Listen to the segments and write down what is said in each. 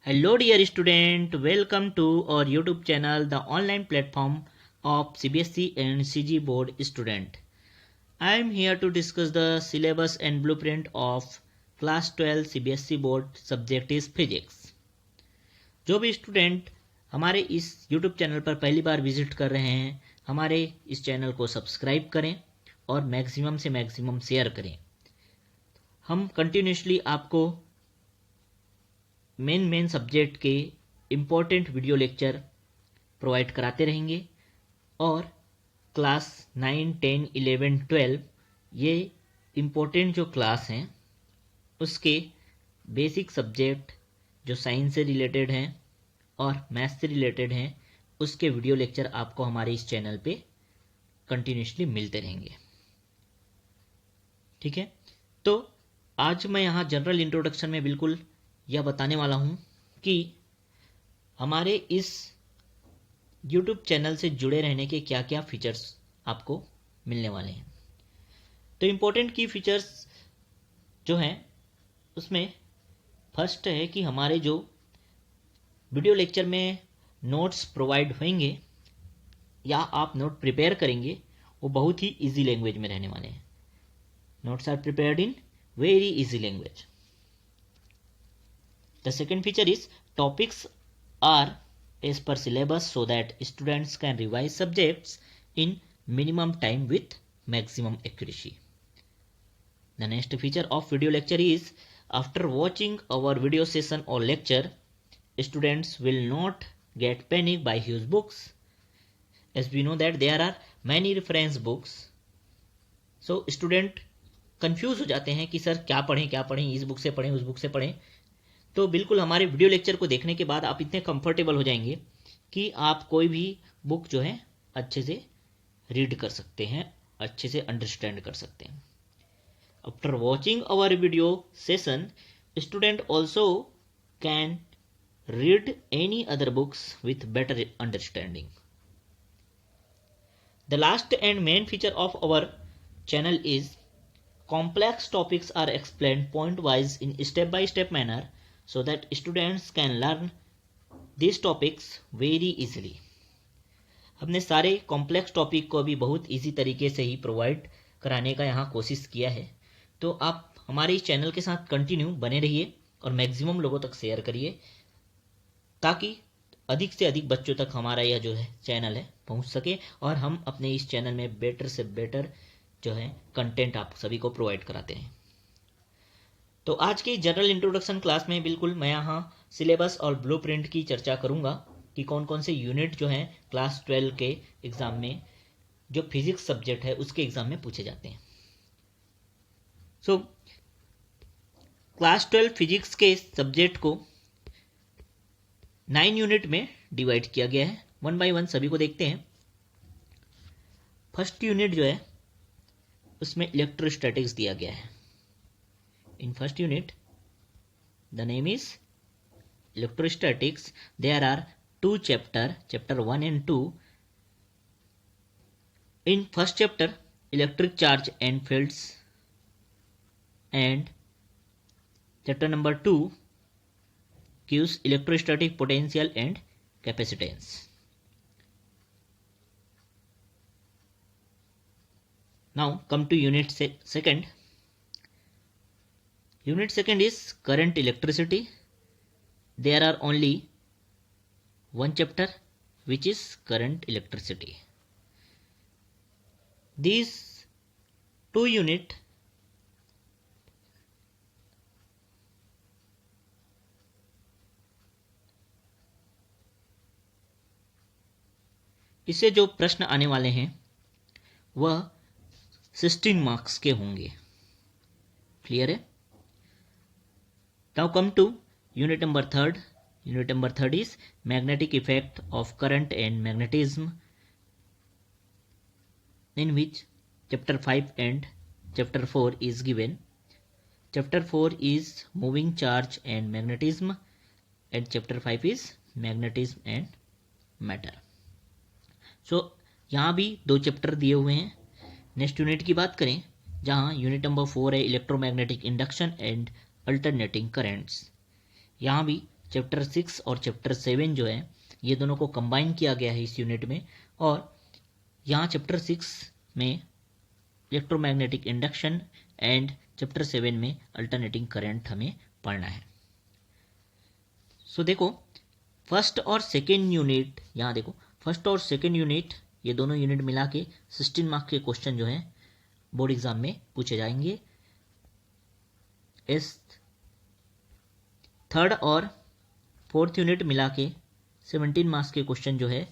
Hello dear student, welcome to our YouTube channel, the online platform of CBSE and CG board student. I am here to discuss the syllabus and blueprint of class 12 CBSE board subject is physics. जो भी student हमारे इस YouTube channel पर पहली बार visit कर रहे हैं, हमारे इस चैनल को सब्सक्राइब करें और मैक्सिमम से मैक्सिमम शेयर करें। हम कंटिन्यूसली आपको मेन सब्जेक्ट के इम्पोर्टेंट वीडियो लेक्चर प्रोवाइड कराते रहेंगे और क्लास 9, 10, 11, 12 ये इम्पोर्टेंट जो क्लास हैं उसके बेसिक सब्जेक्ट जो साइंस से रिलेटेड हैं और मैथ्स से रिलेटेड हैं उसके वीडियो लेक्चर आपको हमारे इस चैनल पे कंटिन्यूसली मिलते रहेंगे। ठीक है, तो आज मैं यहाँ जनरल इंट्रोडक्शन में बिल्कुल यह बताने वाला हूँ कि हमारे इस YouTube चैनल से जुड़े रहने के क्या क्या फीचर्स आपको मिलने वाले हैं। तो इम्पोर्टेंट की फीचर्स जो हैं उसमें फर्स्ट है कि हमारे जो वीडियो लेक्चर में नोट्स प्रोवाइड होंगे या आप नोट प्रिपेयर करेंगे वो बहुत ही इजी लैंग्वेज में रहने वाले हैं। Notes are prepared in very easy language. The second feature is topics are as per syllabus so that students can revise subjects in minimum time with maximum accuracy. The next feature of video lecture is after watching our video session or lecture, students will not get panicked by huge books. As we know that there are many reference books. So student confused हो जाते हैं कि sir क्या पढ़ें, इस book से पढ़ें, उस बुक से पढ़ें। तो बिल्कुल हमारे वीडियो लेक्चर को देखने के बाद आप इतने कंफर्टेबल हो जाएंगे कि आप कोई भी बुक जो है अच्छे से रीड कर सकते हैं, अच्छे से अंडरस्टैंड कर सकते हैं। After watching our video session, student also can read any other books with better understanding. The last and main feature of our channel is complex topics are explained point wise in step by step manner so that students can learn these topics very easily. हमने सारे complex topic को भी बहुत easy तरीके से ही provide कराने का यहाँ कोशिश किया है। तो आप हमारे इस चैनल के साथ कंटिन्यू बने रहिए और मैक्सिमम लोगों तक शेयर करिए ताकि अधिक से अधिक बच्चों तक हमारा यह जो है चैनल है पहुँच सके और हम अपने इस चैनल में बेटर से बेटर जो है कंटेंट आप सभी को प्रोवाइड कराते हैं। तो आज की जनरल इंट्रोडक्शन क्लास में बिल्कुल मैं यहाँ सिलेबस और ब्लूप्रिंट की चर्चा करूँगा कि कौन कौन से यूनिट जो हैं क्लास 12 के एग्ज़ाम में जो फिजिक्स सब्जेक्ट है उसके एग्ज़ाम में पूछे जाते हैं। सो क्लास 12 फिजिक्स के सब्जेक्ट को 9 यूनिट में डिवाइड किया गया है। वन बाय वन सभी को देखते हैं। फर्स्ट यूनिट जो है उसमें इलेक्ट्रोस्टैटिक्स दिया गया है। In first unit the name is electrostatics. There are 2 chapter 1 and 2। In first chapter electric charge and fields and chapter number 2 gives electrostatic potential and capacitance. Now come to unit second. Unit second is current electricity. There are only one chapter which is current electricity. These 2 unit इससे जो प्रश्न आने वाले हैं वह 16 marks के होंगे। Clear है? Now come to unit number third. Unit number third is magnetic effect of current and magnetism, in which chapter 5 and chapter 4 is given. Chapter 4 is moving charge and magnetism and chapter 5 is magnetism and matter. So यहाँ भी 2 chapter दिए हुए हैं। Next unit की बात करें जहाँ unit number 4 है electromagnetic induction and alternating currents. यहाँ भी चैप्टर 6 और चैप्टर 7 जो है ये दोनों को कंबाइन किया गया है इस यूनिट में, और यहाँ चैप्टर 6 में इलेक्ट्रोमैग्नेटिक इंडक्शन एंड चैप्टर 7 में अल्टरनेटिंग करंट हमें पढ़ना है। सो देखो फर्स्ट और सेकेंड यूनिट, यहाँ देखो फर्स्ट और सेकेंड यूनिट ये दोनों यूनिट मिला के 16 मार्क्स के क्वेश्चन जो हैं बोर्ड एग्जाम में पूछे जाएंगे। इस थर्ड और फोर्थ यूनिट मिला के 17 मार्क्स के क्वेश्चन जो है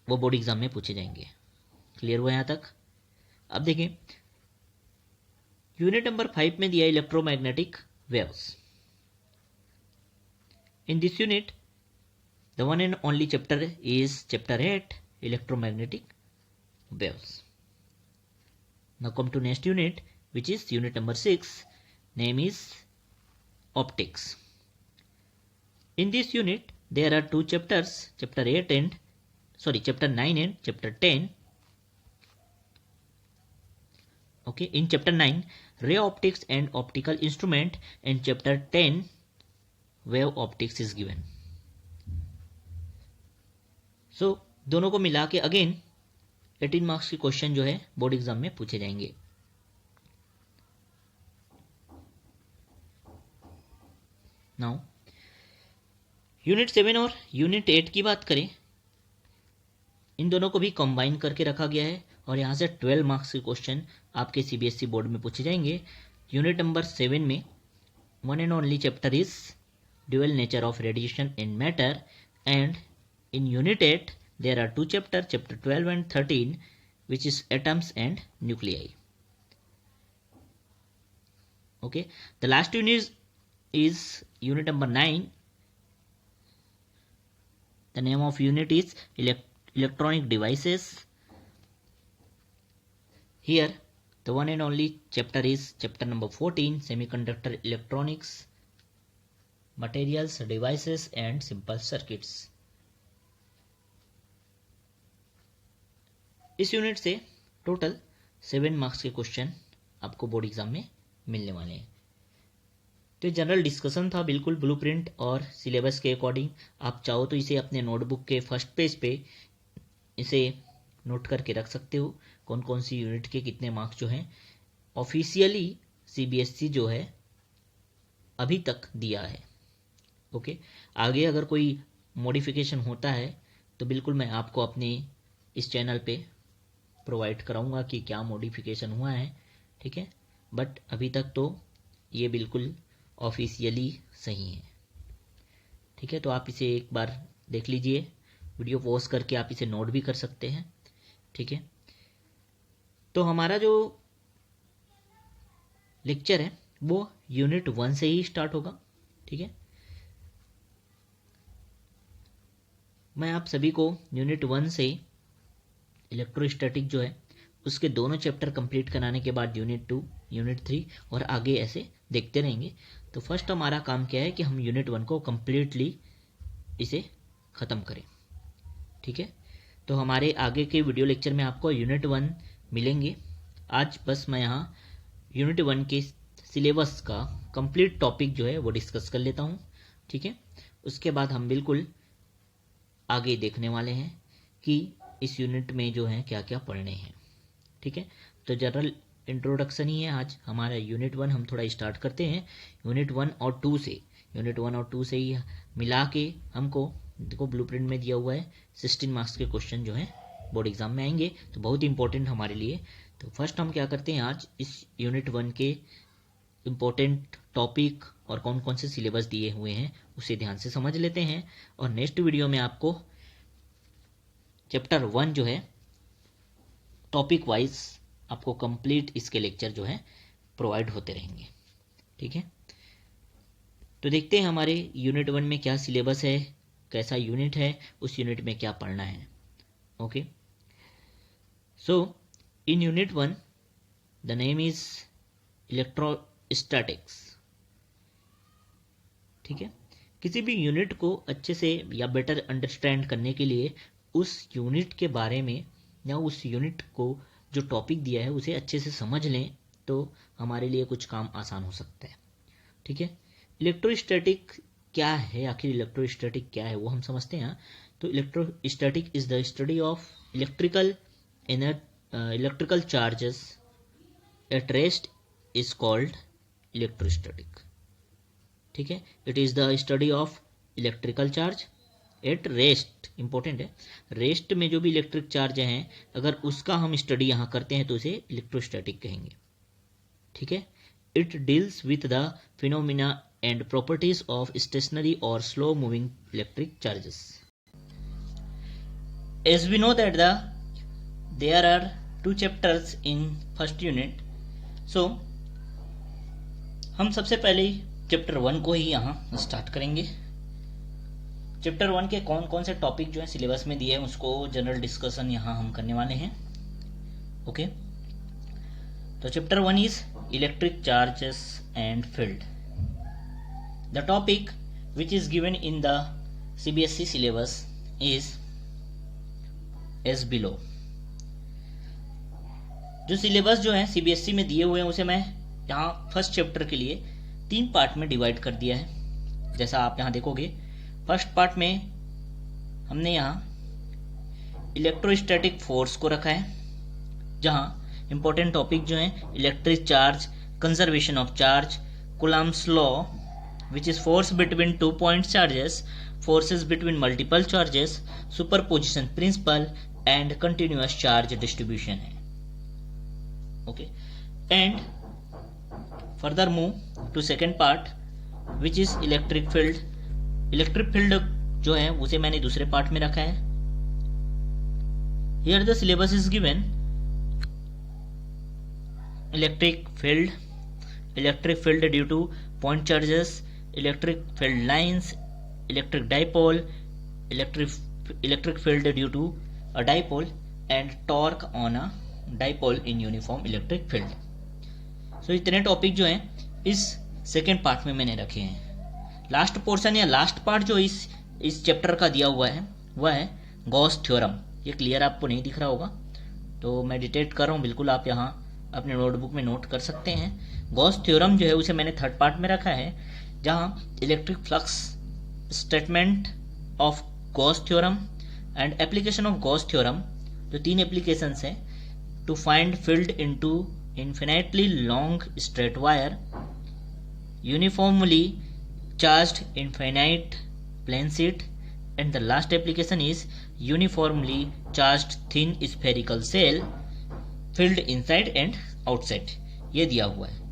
वो बोर्ड एग्जाम में पूछे जाएंगे। क्लियर हुआ यहाँ तक? अब देखें यूनिट नंबर 5 में दिया electromagnetic waves. In this unit, the one and only chapter is chapter 8, electromagnetic waves. Now come to next unit, which is unit number 6. Name is optics. In this unit, there are two chapters, chapter 9 and chapter 10. Okay, in chapter 9, ray optics and optical instrument, and chapter 10, wave optics is given. So दोनों को मिला के again 18 marks के question जो है board exam में पूछे जाएंगे। नाउ यूनिट 7 और यूनिट 8 की बात करें, इन दोनों को भी कंबाइन करके रखा गया है और यहाँ से 12 मार्क्स के क्वेश्चन आपके सीबीएसई बोर्ड में पूछे जाएंगे। यूनिट नंबर 7 में one and only chapter is dual nature of radiation in matter, and in unit 8 there are two chapters, chapter 12 and 13, which is atoms and nuclei. Okay, the last unit is unit number 9. The name of unit is electronic devices. Here the one and only chapter is chapter number 14, semiconductor electronics, materials, devices and simple circuits. इस unit से total 7 marks के question आपको board exam में मिलने वाले हैं। तो general discussion था बिल्कुल ब्लूप्रिंट और सिलेबस के अकॉर्डिंग। आप चाहो तो इसे अपने नोटबुक के फर्स्ट पेज पे इसे नोट करके रख सकते हो, कौन कौन सी यूनिट के कितने मार्क्स जो हैं ऑफिशियली सीबीएसई जो है अभी तक दिया है। ओके, आगे अगर कोई मॉडिफिकेशन होता है तो बिल्कुल मैं आपको अपने इस चैनल पे प्रोवाइड कराऊंगा कि क्या मॉडिफिकेशन हुआ है, ठीक है। बट अभी तक तो ये बिल्कुल ऑफिशियली सही है, ठीक है। तो आप इसे एक बार देख लीजिए, वीडियो पॉज करके आप इसे नोट भी कर सकते हैं, ठीक है। तो हमारा जो लेक्चर है वो यूनिट 1 से ही स्टार्ट होगा, ठीक है। मैं आप सभी को यूनिट 1 से इलेक्ट्रोस्टैटिक जो है उसके दोनों चैप्टर कंप्लीट कराने के बाद यूनिट 2, यूनिट 3 और आगे ऐसे देखते रहेंगे। तो फर्स्ट हमारा काम क्या है कि हम यूनिट 1 को कंप्लीटली इसे ख़त्म करें, ठीक है। तो हमारे आगे के वीडियो लेक्चर में आपको यूनिट 1 मिलेंगे। आज बस मैं यहाँ यूनिट 1 के सिलेबस का कंप्लीट टॉपिक जो है वो डिस्कस कर लेता हूँ, ठीक है। उसके बाद हम बिल्कुल आगे देखने वाले हैं कि इस यूनिट में जो है क्या क्या पढ़ने हैं, ठीक है। तो जनरल इंट्रोडक्शन ही है आज हमारा यूनिट 1। हम थोड़ा स्टार्ट करते हैं यूनिट 1 और 2 से। यूनिट 1 और 2 से ही मिला के हमको देखो ब्लूप्रिंट में दिया हुआ है 16 मार्क्स के क्वेश्चन जो है बोर्ड एग्जाम में आएंगे, तो बहुत इंपॉर्टेंट हमारे लिए। तो फर्स्ट हम क्या करते हैं, आज इस यूनिट 1 के इम्पोर्टेंट टॉपिक और कौन कौन से सिलेबस दिए हुए हैं उसे ध्यान से समझ लेते हैं, और नेक्स्ट वीडियो में आपको चैप्टर 1 जो है टॉपिक वाइज आपको कंप्लीट इसके लेक्चर जो है प्रोवाइड होते रहेंगे, ठीक है। तो देखते हैं हमारे यूनिट 1 में क्या सिलेबस है, कैसा यूनिट है, उस यूनिट में क्या पढ़ना है। Okay, so in unit 1 the name is electrostatics, ठीक है। किसी भी यूनिट को अच्छे से या बेटर अंडरस्टैंड करने के लिए उस यूनिट के बारे में या उस यूनिट को जो टॉपिक दिया है उसे अच्छे से समझ लें तो हमारे लिए कुछ काम आसान हो सकता है, ठीक है। इलेक्ट्रोस्टैटिक क्या है आखिर इलेक्ट्रोस्टैटिक क्या है वो हम समझते हैं। तो electrostatic is the study of electrical charges at rest is called electrostatic. ठीक है, it is the study of electrical charge at rest, important है, रेस्ट में जो भी इलेक्ट्रिक चार्ज हैं अगर उसका हम स्टडी यहाँ करते हैं तो इसे इलेक्ट्रोस्टैटिक कहेंगे। ठीक है, it deals with the phenomena and properties of stationary or slow moving electric charges. As we know that there are 2 chapters in first unit, so हम सबसे पहले चैप्टर 1 को ही यहाँ स्टार्ट करेंगे। चैप्टर 1 के कौन कौन से टॉपिक जो है सिलेबस में दिए हैं उसको जनरल डिस्कशन यहाँ हम करने वाले हैं। ओके, तो chapter 1 is electric charges and field. The topic which is given in the CBSE syllabus is as below। जो सिलेबस जो है CBSE में दिए हुए हैं उसे मैं यहाँ फर्स्ट चैप्टर के लिए 3 पार्ट में डिवाइड कर दिया है। जैसा आप यहाँ देखोगे, फर्स्ट पार्ट में हमने यहाँ इलेक्ट्रोस्टैटिक फोर्स को रखा है, जहाँ इंपॉर्टेंट टॉपिक जो है electric charge, conservation of charge, Coulomb's law which is force between 2 point charges, forces between multiple charges, superposition principle and continuous charge distribution है। okay, and further move to second part which is electric field। electric field जो है उसे मैंने दूसरे part में रखा है। here the syllabus is given electric field due to point charges, electric field lines, electric dipole, electric field due to a dipole and torque on a dipole in uniform electric field। so इतने topic जो हैं इस second part में मैंने रखे हैं। Last portion या last part जो इस चैप्टर का दिया हुआ है वह है गॉस थ्योरम। ये क्लियर आपको नहीं दिख रहा होगा तो मैं डिटेक्ट कर रहा हूँ, बिल्कुल आप यहाँ अपने नोटबुक में नोट कर सकते हैं। गॉस थ्योरम जो है उसे मैंने थर्ड पार्ट में रखा है, जहाँ electric flux, statement of Gauss theorem and application of Gauss theorem, जो 3 एप्लीकेशंस हैं, to find field into infinitely long straight wire, uniformly charged infinite plane sheet, and the last application is uniformly charged thin spherical shell, field inside and outside. ये दिया हुआ है।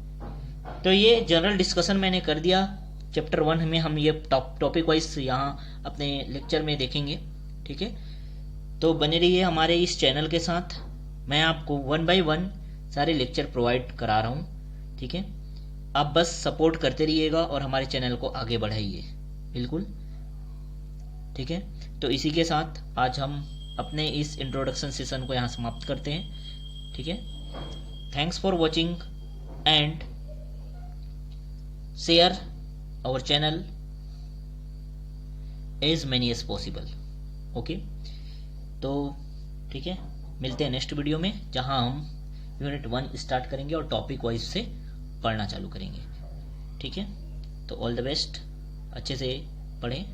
तो ये general discussion मैंने कर दिया। चैप्टर 1 में हम ये टॉपिक वाइज यहाँ अपने लेक्चर में देखेंगे। ठीक है, तो बने रहिए हमारे इस चैनल के साथ। मैं आपको 1 बाय 1 सारे लेक्चर प्रोवाइड करा रहा हूँ। ठीक है, आप बस सपोर्ट करते रहिएगा और हमारे चैनल को आगे बढ़ाइए, बिल्कुल। ठीक है, तो इसी के साथ आज हम अपने इस इंट्रोडक्शन सेशन को यहाँ समाप्त करते हैं। ठीक है, thanks for watching and share our channel as many as possible। Okay, तो ठीक है, मिलते हैं नेक्स्ट वीडियो में जहां हम यूनिट 1 स्टार्ट करेंगे और टॉपिक वाइज से पढ़ना चालू करेंगे। ठीक है, तो ऑल द बेस्ट, अच्छे से पढ़ें।